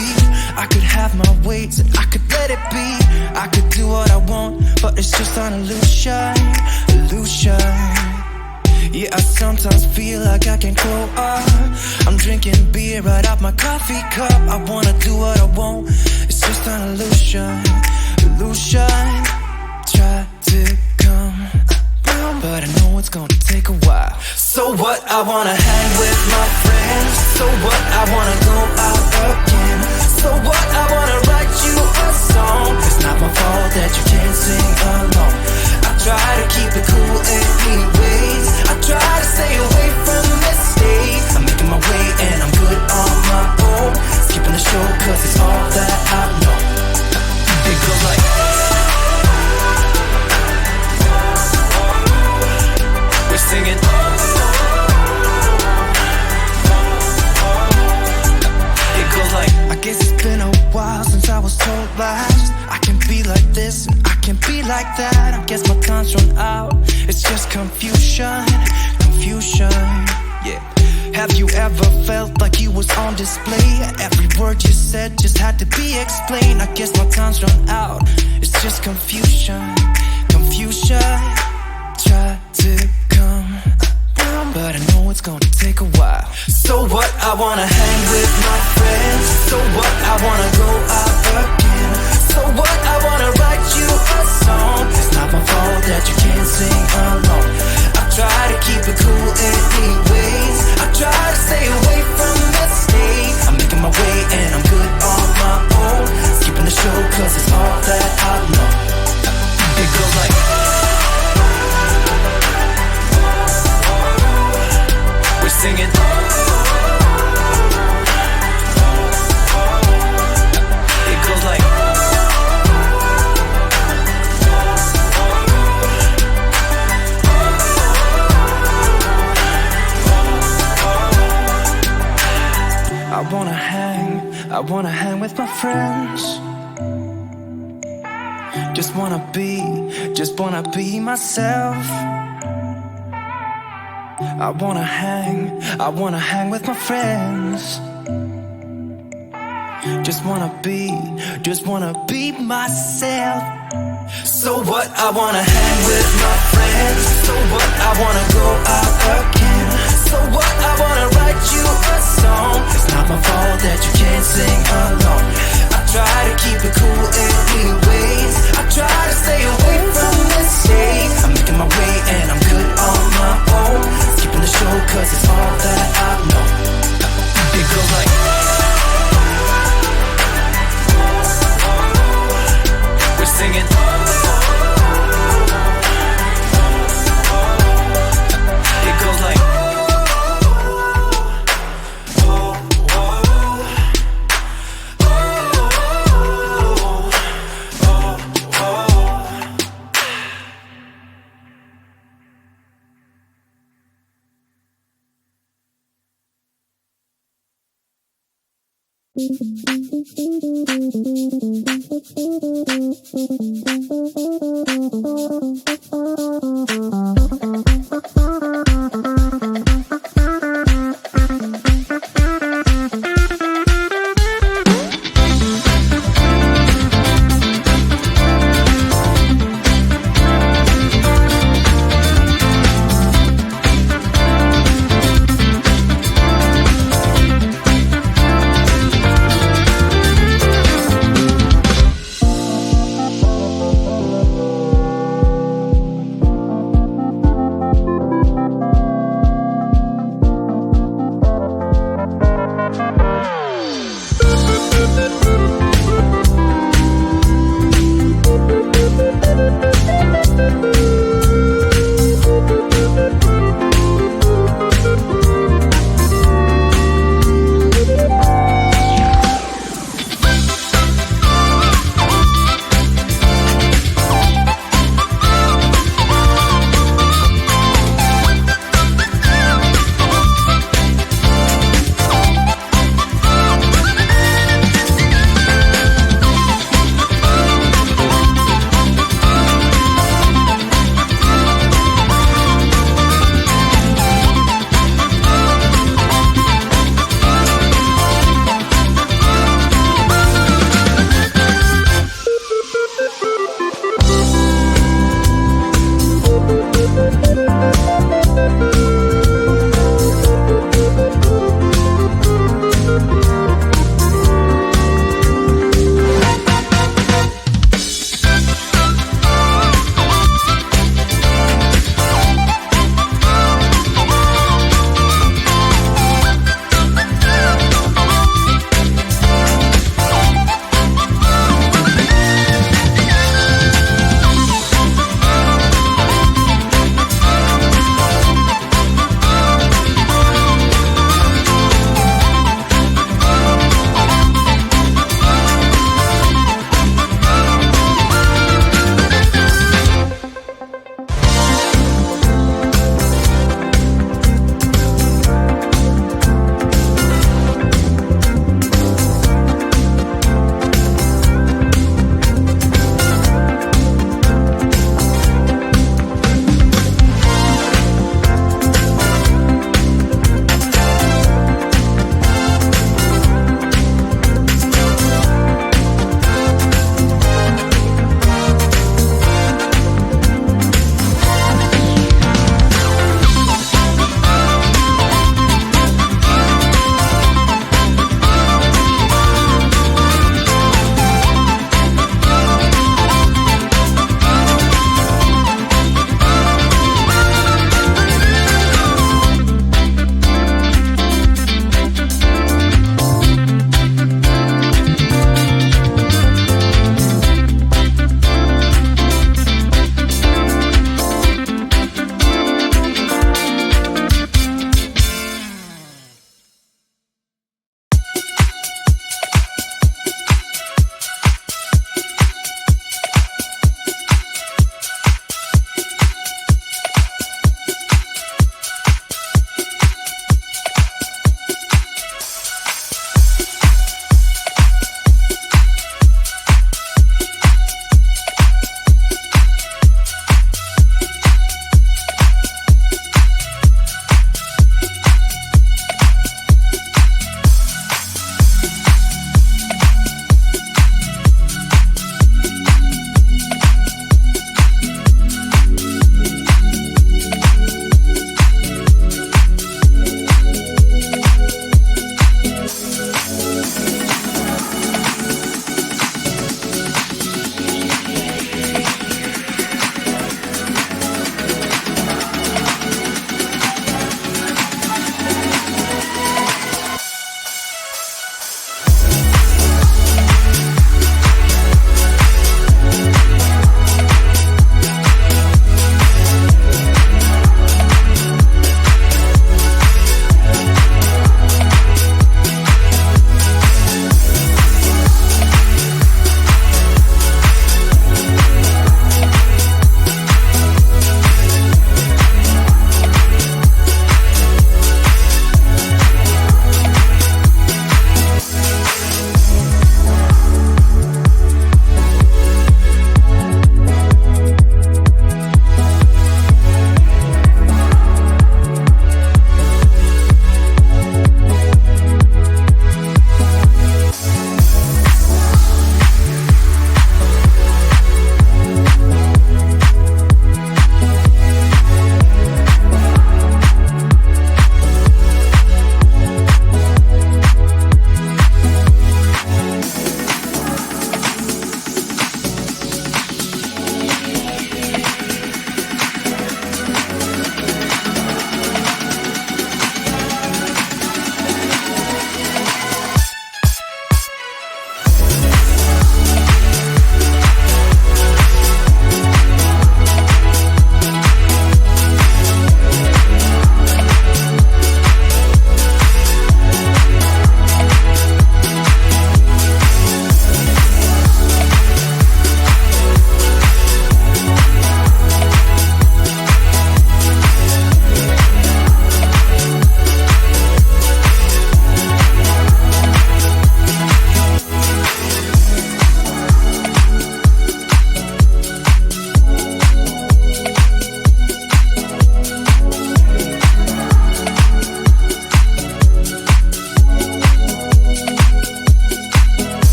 be. I could have my ways and I could let it be. I could do what I want, but it's just an illusion, illusion. Yeah, I sometimes feel like I can grow up. I'm drinking beer right out my coffee cup. I wanna do what I want, it's just an illusion, illusion. Try to come around, but I know it's gonna take a while. So what, I wanna hang with my friends. So what, I wanna go out again. So what, I wanna write you a song. It's not my fault that you can't sing along. I try to keep it cool anyways. I try to stay away from mistakes. I'm making my way and I'm good on my own. Skipping the show cause it's all that I know. It goes like, we're singing. It goes like, I guess it's been a while since I was told last. I can be like this and I can be like that. I guess my time's run out. It's just confusion, confusion. Yeah. Have you ever felt like you was on display? Every word you said just had to be explained. I guess my time's run out. It's just confusion, confusion. Try to come around, but I know it's gonna take a while. So what, I wanna hang with my friends. So what, I wanna go out again. So what, I wanna write you a song. It's not my fault that you can't sing along. I try to keep it cool anyways. I try to stay away from mistakes. I'm making my way and I'm good on my own. Skipping the show cause it's all that I know. It goes like, we're singing. It goes like, I wanna hang with my friends. Just wanna be myself. I wanna hang with my friends. Just wanna be myself. So what, I wanna hang with my friends. So what, I wanna go out again. So what, I wanna write you a song. It's not my fault that you can't sing along. I try to keep it cool anyways. I try to stay away from mistakes. I'm making my way and I'm good on my own. Skipping the show cause it's all that I know. It goes like, we're singing. It goes like,